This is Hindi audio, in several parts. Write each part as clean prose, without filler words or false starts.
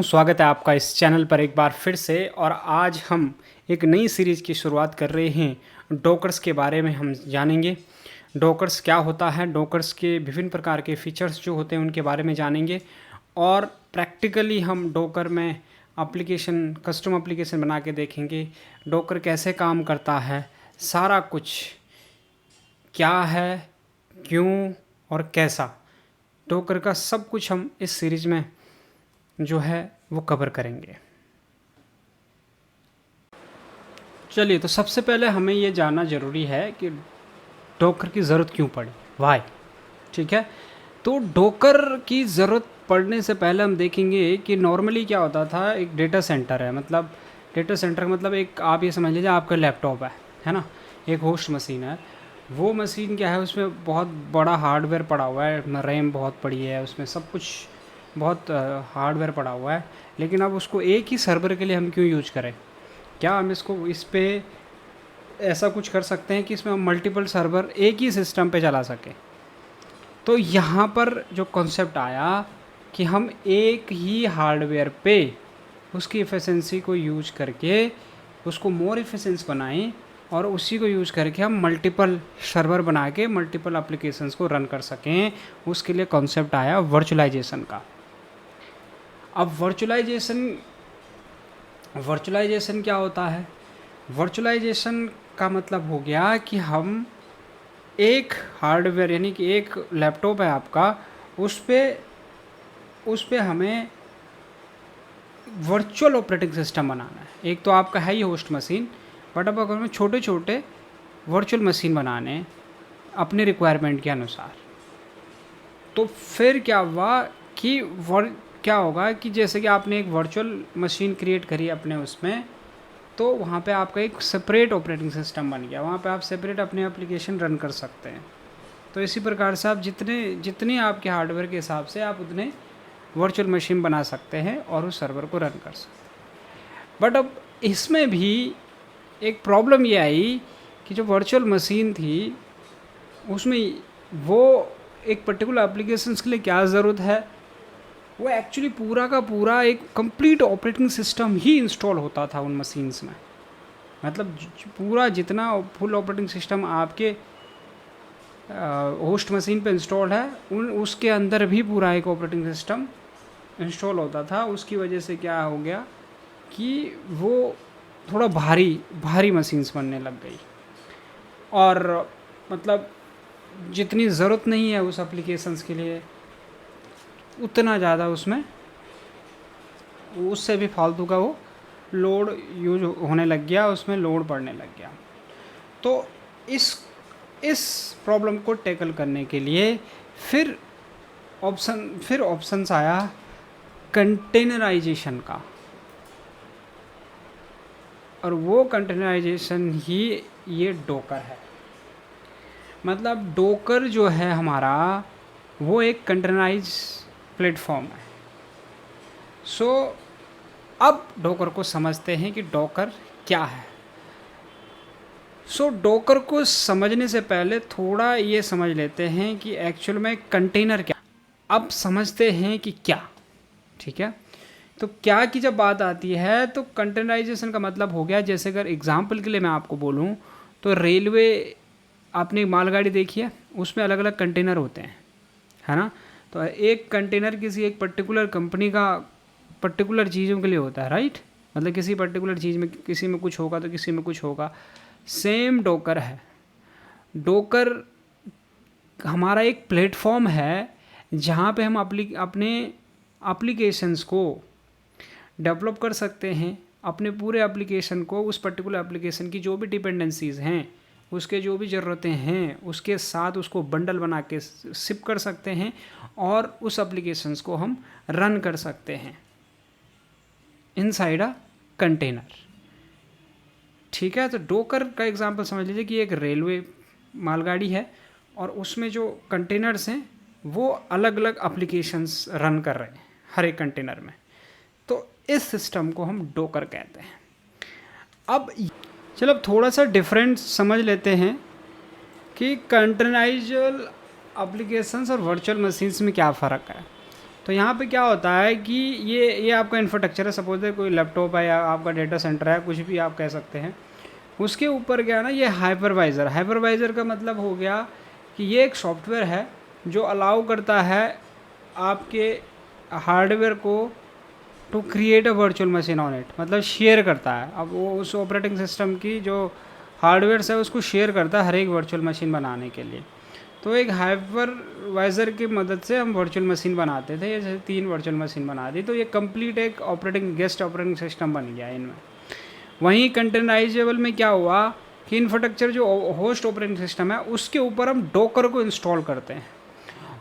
स्वागत है आपका इस चैनल पर एक बार फिर से। और आज हम एक नई सीरीज़ की शुरुआत कर रहे हैं। डॉकर्स के बारे में हम जानेंगे। डॉकर्स क्या होता है, डॉकर्स के विभिन्न प्रकार के फीचर्स जो होते हैं उनके बारे में जानेंगे। और प्रैक्टिकली हम डॉकर में एप्लीकेशन, कस्टम एप्लीकेशन बना के देखेंगे। डॉकर कैसे काम करता है, सारा कुछ क्या है, क्यों और कैसा, डॉकर का सब कुछ हम इस सीरीज़ में जो है वो कवर करेंगे। चलिए, तो सबसे पहले हमें ये जानना ज़रूरी है कि डॉकर की ज़रूरत क्यों पड़ी, वाई। ठीक है, तो डॉकर की ज़रूरत पड़ने से पहले हम देखेंगे कि नॉर्मली क्या होता था। एक डेटा सेंटर है, मतलब डेटा सेंटर मतलब एक, आप ये समझ लीजिए आपका लैपटॉप है ना, एक होस्ट मशीन है। वो मशीन क्या है, उसमें बहुत बड़ा हार्डवेयर पड़ा हुआ है, रैम बहुत बड़ी है, उसमें सब कुछ बहुत हार्डवेयर पड़ा हुआ है। लेकिन अब उसको एक ही सर्वर के लिए हम क्यों यूज करें? क्या हम इसको इस पे ऐसा कुछ कर सकते हैं कि इसमें हम मल्टीपल सर्वर एक ही सिस्टम पे चला सकें? तो यहाँ पर जो कॉन्सेप्ट आया कि हम एक ही हार्डवेयर पे उसकी एफिशिएंसी को यूज करके उसको मोर एफिशिएंट बनाएं और उसी को यूज करके हम मल्टीपल सर्वर बना के मल्टीपल एप्लीकेशंस को रन कर सकें। उसके लिए कॉन्सेप्ट आया वर्चुअलाइजेशन का। अब वर्चुअलाइजेशन क्या होता है? वर्चुअलाइजेशन का मतलब हो गया कि हम एक हार्डवेयर, यानी कि एक लैपटॉप है आपका, उस पे हमें वर्चुअल ऑपरेटिंग सिस्टम बनाना है। एक तो आपका है ही होस्ट मशीन, बट अब अगर हमें छोटे छोटे वर्चुअल मशीन बनाने हैं अपने रिक्वायरमेंट के अनुसार, तो फिर क्या हुआ कि क्या होगा कि जैसे कि आपने एक वर्चुअल मशीन क्रिएट करी अपने उसमें, तो वहाँ पे आपका एक सेपरेट ऑपरेटिंग सिस्टम बन गया। वहाँ पे आप सेपरेट अपने एप्लीकेशन रन कर सकते हैं। तो इसी प्रकार से आप जितने आपके हार्डवेयर के हिसाब से आप उतने वर्चुअल मशीन बना सकते हैं और उस सर्वर को रन कर सकते हैं। बट अब इसमें भी एक प्रॉब्लम ये आई कि जो वर्चुअल मशीन थी उसमें वो एक पर्टिकुलर एप्लीकेशंस के लिए क्या ज़रूरत है, वो एक्चुअली पूरा का पूरा एक कंप्लीट ऑपरेटिंग सिस्टम ही इंस्टॉल होता था उन मशीन्स में। मतलब पूरा जितना फुल ऑपरेटिंग सिस्टम आपके होस्ट मशीन पे इंस्टॉल है, उसके अंदर भी पूरा एक ऑपरेटिंग सिस्टम इंस्टॉल होता था। उसकी वजह से क्या हो गया कि वो थोड़ा भारी मशीन्स बनने लग गई, और मतलब जितनी ज़रूरत नहीं है उस एप्लीकेशंस के लिए उतना ज़्यादा उसमें उससे भी फालतू का वो लोड यूज होने लग गया, उसमें लोड पड़ने लग गया। तो इस प्रॉब्लम को टैकल करने के लिए फिर ऑप्शंस आया कंटेनराइजेशन का, और वो कंटेनराइजेशन ही ये डॉकर है। मतलब डॉकर जो है हमारा, वो एक कंटेनराइज प्लेटफॉर्म है। सो अब डॉकर को समझते हैं कि डॉकर क्या है। सो डॉकर को समझने से पहले थोड़ा ये समझ लेते हैं कि एक्चुअल में कंटेनर क्या। अब समझते हैं कि क्या, ठीक है। तो क्या की जब बात आती है तो कंटेनराइजेशन का मतलब हो गया, जैसे अगर एग्जांपल के लिए मैं आपको बोलूँ तो रेलवे, आपने मालगाड़ी देखी है, उसमें अलग अलग कंटेनर होते हैं, है ना। तो एक कंटेनर किसी एक पर्टिकुलर कंपनी का पर्टिकुलर चीज़ों के लिए होता है, राइट। मतलब किसी पर्टिकुलर चीज़ में, किसी में कुछ होगा तो किसी में कुछ होगा। सेम डॉकर है। डॉकर हमारा एक प्लेटफॉर्म है जहाँ पे हम अपने एप्लीकेशंस को डेवलप कर सकते हैं। अपने पूरे एप्लीकेशन को, उस पर्टिकुलर एप्लीकेशन की जो भी डिपेंडेंसीज़ हैं, उसके जो भी ज़रूरतें हैं, उसके साथ उसको बंडल बना के शिप कर सकते हैं और उस एप्लीकेशंस को हम रन कर सकते हैं इनसाइड अ कंटेनर। ठीक है, तो डॉकर का एग्जांपल समझ लीजिए कि एक रेलवे मालगाड़ी है और उसमें जो कंटेनर्स हैं वो अलग अलग एप्लीकेशंस रन कर रहे हैं हर एक कंटेनर में। तो इस सिस्टम को हम डॉकर कहते हैं। अब चलो थोड़ा सा डिफरेंट समझ लेते हैं कि कंटेनराइज्ड एप्लीकेशंस और वर्चुअल मशीन्स में क्या फ़र्क है। तो यहाँ पे क्या होता है कि ये आपका इंफ्रास्ट्रक्चर है, सपोज है कोई लैपटॉप है या आपका डेटा सेंटर है, कुछ भी आप कह सकते हैं। उसके ऊपर क्या है ना, ये हाइपरवाइज़र का मतलब हो गया कि ये एक सॉफ्टवेयर है जो अलाउ करता है आपके हार्डवेयर को to create a virtual machine on it, मतलब शेयर करता है। अब वो उस ऑपरेटिंग सिस्टम की जो हार्डवेयर है उसको शेयर करता है हर एक वर्चुअल मशीन बनाने के लिए। तो एक हाइपरवाइज़र की मदद से हम वर्चुअल मशीन बनाते थे, जैसे 3 वर्चुअल मशीन बना दी, तो ये कंप्लीट एक गेस्ट ऑपरेटिंग सिस्टम बन गया इनमें। वहीं कंटेनराइजेबल में क्या हुआ कि इंफ्रास्ट्रक्चर जो होस्ट ऑपरेटिंग सिस्टम है उसके ऊपर हम डॉकर को इंस्टॉल करते हैं,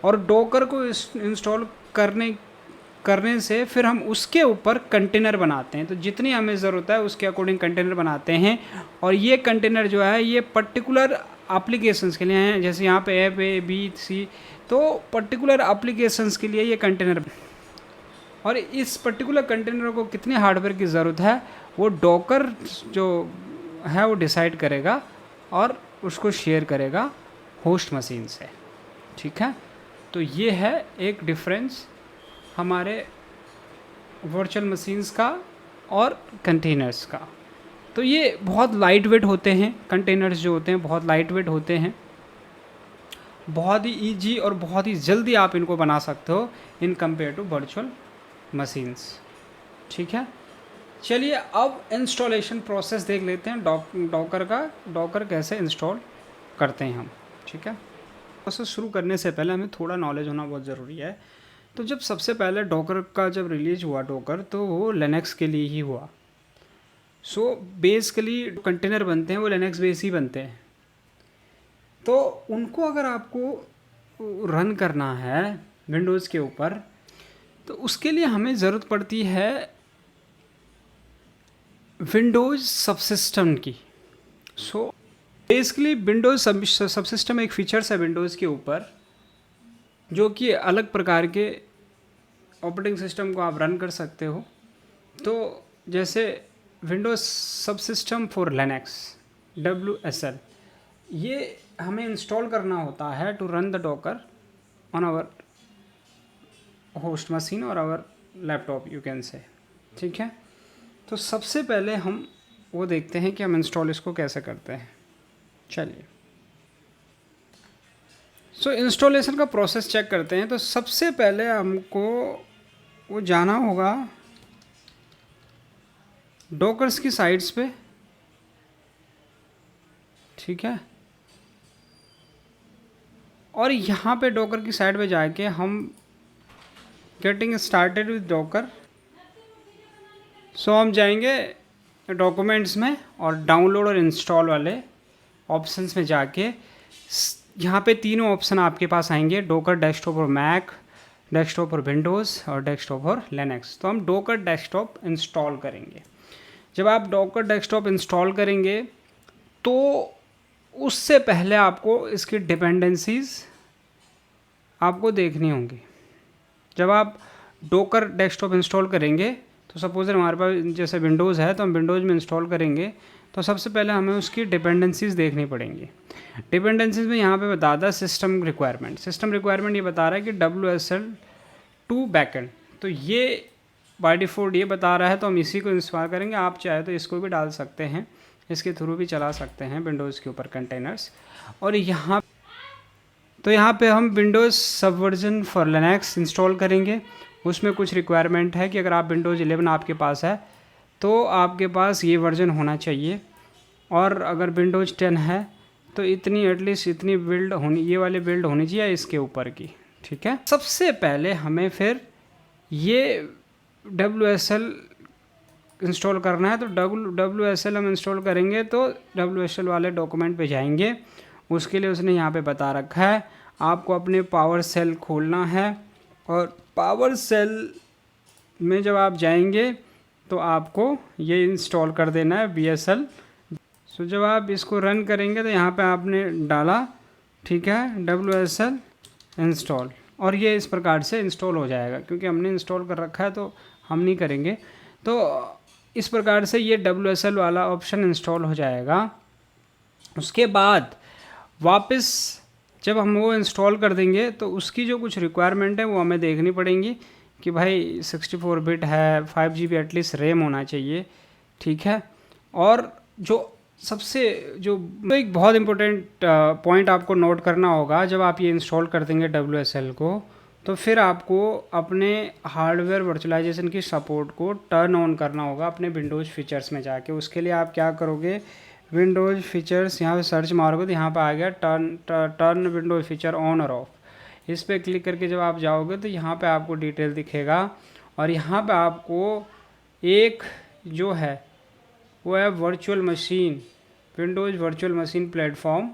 और डॉकर को इंस्टॉल करने से फिर हम उसके ऊपर कंटेनर बनाते हैं। तो जितनी हमें ज़रूरत है उसके अकॉर्डिंग कंटेनर बनाते हैं, और ये कंटेनर जो है ये पर्टिकुलर एप्लीकेशंस के लिए हैं। जैसे यहाँ पे ऐप ए बी सी, तो पर्टिकुलर एप्लीकेशंस के लिए ये कंटेनर, और इस पर्टिकुलर कंटेनर को कितने हार्डवेयर की ज़रूरत है वो डॉकर जो है वो डिसाइड करेगा और उसको शेयर करेगा होस्ट मशीन से। ठीक है, तो ये है एक डिफरेंस हमारे वर्चुअल मशीन्स का और कंटेनर्स का। तो ये बहुत लाइट वेट होते हैं, कंटेनर्स जो होते हैं बहुत लाइट वेट होते हैं, बहुत ही ईजी और बहुत ही जल्दी आप इनको बना सकते हो in compare to virtual machines. ठीक है, चलिए अब इंस्टॉलेशन प्रोसेस देख लेते हैं डॉकर का, डॉकर कैसे इंस्टॉल करते हैं हम। ठीक है, प्रोसेस शुरू करने से पहले हमें थोड़ा नॉलेज होना बहुत ज़रूरी है। तो जब सबसे पहले डॉकर का जब रिलीज हुआ डॉकर, तो वो लिनक्स के लिए ही हुआ। सो बेसिकली कंटेनर बनते हैं वो लिनक्स बेस ही बनते हैं। तो उनको अगर आपको रन करना है विंडोज़ के ऊपर, तो उसके लिए हमें ज़रूरत पड़ती है विंडोज़ सबसिस्टम की। सो बेसिकली विंडोज़ सबसिस्टम एक फीचर्स है विंडोज़ के ऊपर, जो कि अलग प्रकार के ऑपरेटिंग सिस्टम को आप रन कर सकते हो। तो जैसे Windows subsystem for Linux WSL, ये हमें इंस्टॉल करना होता है to run the Docker on our host machine और our laptop you can say. ठीक है, तो सबसे पहले हम वो देखते हैं कि हम इंस्टॉल इसको कैसे करते हैं। चलिए, सो इंस्टॉलेशन का प्रोसेस चेक करते हैं। तो सबसे पहले हमको वो जाना होगा डॉकर्स की साइट्स पे। ठीक है, और यहाँ पे डॉकर की साइट पे जाके हम गेटिंग स्टार्टेड विद डॉकर, सो हम जाएंगे डॉक्यूमेंट्स में और डाउनलोड और इंस्टॉल वाले ऑप्शंस में जाके यहाँ पे तीनों ऑप्शन आपके पास आएंगे, डॉकर डेस्कटॉप और मैक, डेस्कटॉप और विंडोज़ और डेस्कटॉप और लिनक्स। तो हम डॉकर डेस्कटॉप इंस्टॉल करेंगे। जब आप डॉकर डेस्कटॉप इंस्टॉल करेंगे तो उससे पहले आपको इसकी डिपेंडेंसीज़ आपको देखनी होंगी। जब आप डॉकर डेस्कटॉप इंस्टॉल करेंगे तो सपोज हमारे पास जैसे विंडोज़ है, तो हम विंडोज़ में इंस्टॉल करेंगे तो सबसे पहले हमें उसकी डिपेंडेंसीज़ देखनी पड़ेंगी। डिपेंडेंसीज़ में यहाँ पे बता था सिस्टम रिक्वायरमेंट ये बता रहा है कि WSL2 बैकएंड, तो ये बाय डिफ़ॉल्ट ये बता रहा है, तो हम इसी को इंस्टॉल करेंगे। आप चाहे तो इसको भी डाल सकते हैं, इसके थ्रू भी चला सकते हैं विंडोज़ के ऊपर कंटेनर्स। और यहाँ पे हम Windows subversion for Linux install करेंगे। उसमें कुछ रिक्वायरमेंट है कि अगर आप विंडोज़ 11 आपके पास है तो आपके पास ये वर्जन होना चाहिए, और अगर विंडोज़ 10 है तो इतनी एटलीस्ट इतनी बिल्ड होनी, ये वाली बिल्ड होनी चाहिए इसके ऊपर की। ठीक है, सबसे पहले हमें फिर ये WSL इंस्टॉल करना है। तो WSL हम इंस्टॉल करेंगे तो WSL वाले डॉक्यूमेंट पे जाएंगे। उसके लिए उसने यहाँ पे बता रखा है आपको अपने पावर सेल खोलना है, और पावर सेल में जब आप जाएंगे तो आपको ये इंस्टॉल कर देना है BSL। सो जब आप इसको रन करेंगे तो यहाँ पे आपने डाला, ठीक है, WSL इंस्टॉल, और ये इस प्रकार से इंस्टॉल हो जाएगा। क्योंकि हमने इंस्टॉल कर रखा है तो हम नहीं करेंगे, तो इस प्रकार से ये WSL वाला ऑप्शन इंस्टॉल हो जाएगा। उसके बाद वापस जब हम वो इंस्टॉल कर देंगे तो उसकी जो कुछ रिक्वायरमेंट है वो हमें देखनी पड़ेंगी कि भाई 64 बिट है, 5 GB एटलीस्ट रैम होना चाहिए, ठीक है। और जो सबसे जो एक बहुत इम्पोर्टेंट पॉइंट आपको नोट करना होगा, जब आप ये इंस्टॉल कर देंगे WSL को, तो फिर आपको अपने हार्डवेयर वर्चुअलाइजेशन की सपोर्ट को टर्न ऑन करना होगा अपने विंडोज़ फीचर्स में जाके। उसके लिए आप क्या करोगे, विंडोज़ फीचर्स यहाँ पे सर्च मारोगे तो यहाँ पे आ गया टर्न विंडोज़ फीचर ऑन और ऑफ। इस पर क्लिक करके जब आप जाओगे तो यहाँ पे आपको डिटेल दिखेगा, और यहाँ पे आपको एक जो है वो है virtual machine, Windows virtual machine platform,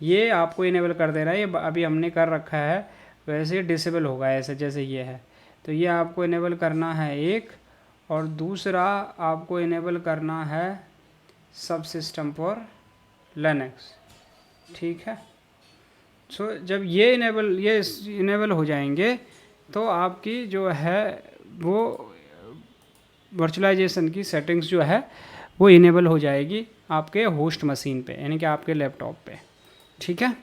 ये आपको इनेबल कर देना है। ये अभी हमने कर रखा है, वैसे डिसेबल होगा ऐसे जैसे ये है, तो ये आपको इनेबल करना है एक। और दूसरा आपको इनेबल करना है सब सिस्टम फॉर लिनक्स, ठीक है। सो जब ये इनेबल हो जाएंगे तो आपकी जो है वो वर्चुअलाइजेशन की सेटिंग्स जो है वो इनेबल हो जाएगी आपके होस्ट मशीन पे, यानी कि आपके लैपटॉप पे, ठीक है।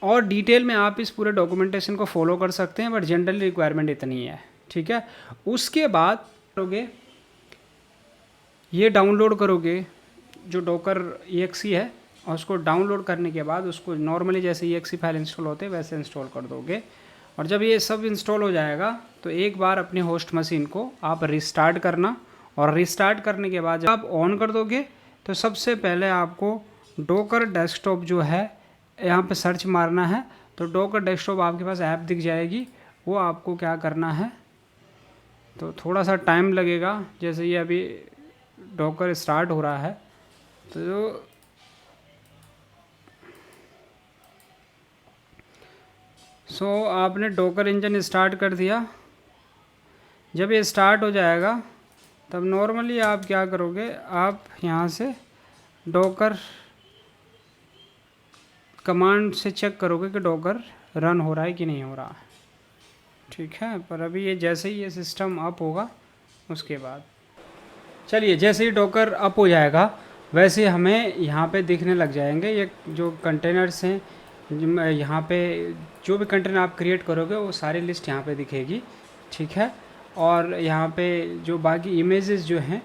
और डिटेल में आप इस पूरे डॉक्यूमेंटेशन को फॉलो कर सकते हैं, बट जनरली रिक्वायरमेंट इतनी है, ठीक है। उसके बाद करोगे ये डाउनलोड करोगे जो डॉकर exe है, और उसको डाउनलोड करने के बाद उसको नॉर्मली जैसे exe फाइल इंस्टॉल होते हैं वैसे इंस्टॉल कर दोगे। और जब ये सब इंस्टॉल हो जाएगा तो एक बार अपने होस्ट मशीन को आप रिस्टार्ट करना, और रिस्टार्ट करने के बाद जब आप ऑन कर दोगे तो सबसे पहले आपको डॉकर डेस्कटॉप जो है यहाँ पे सर्च मारना है, तो डॉकर डेस्कटॉप आपके पास ऐप दिख जाएगी। वो आपको क्या करना है, तो थोड़ा सा टाइम लगेगा, जैसे ये अभी डॉकर स्टार्ट हो रहा है, तो आपने डॉकर इंजन स्टार्ट कर दिया। जब ये स्टार्ट हो जाएगा तब नॉर्मली आप क्या करोगे, आप यहाँ से डॉकर कमांड से चेक करोगे कि डॉकर रन हो रहा है कि नहीं हो रहा है, ठीक है। पर अभी ये जैसे ही ये सिस्टम अप होगा उसके बाद, चलिए जैसे ही डॉकर अप हो जाएगा वैसे हमें यहाँ पे दिखने लग जाएंगे ये जो कंटेनर्स हैं। यहाँ पे जो भी कंटेनर आप क्रिएट करोगे वो सारी लिस्ट यहाँ पे दिखेगी, ठीक है। और यहाँ पे जो बाकी इमेजेस जो हैं,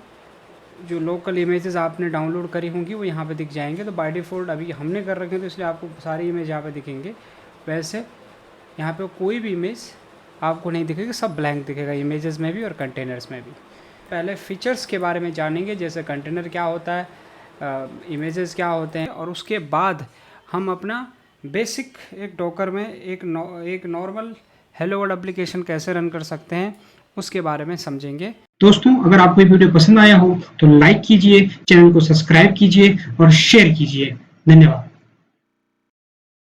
जो लोकल इमेजेस आपने डाउनलोड करी होंगी वो यहाँ पे दिख जाएंगे। तो बाय डिफ़ॉल्ट अभी हमने कर रखे हैं तो इसलिए आपको सारी इमेज यहाँ पे दिखेंगे। वैसे यहाँ पे कोई भी इमेज आपको नहीं दिखेगी, सब ब्लैंक दिखेगा, इमेजेस में भी और कंटेनर्स में भी। पहले फ़ीचर्स के बारे में जानेंगे, जैसे कंटेनर क्या होता है, इमेजेस क्या होते हैं, और उसके बाद हम अपना बेसिक एक डॉकर में एक नॉर्मल हेलो वर्ल्ड एप्लीकेशन कैसे रन कर सकते हैं उसके बारे में समझेंगे। दोस्तों, अगर आपको ये वीडियो पसंद आया हो तो लाइक कीजिए, चैनल को सब्सक्राइब कीजिए और शेयर कीजिए। धन्यवाद।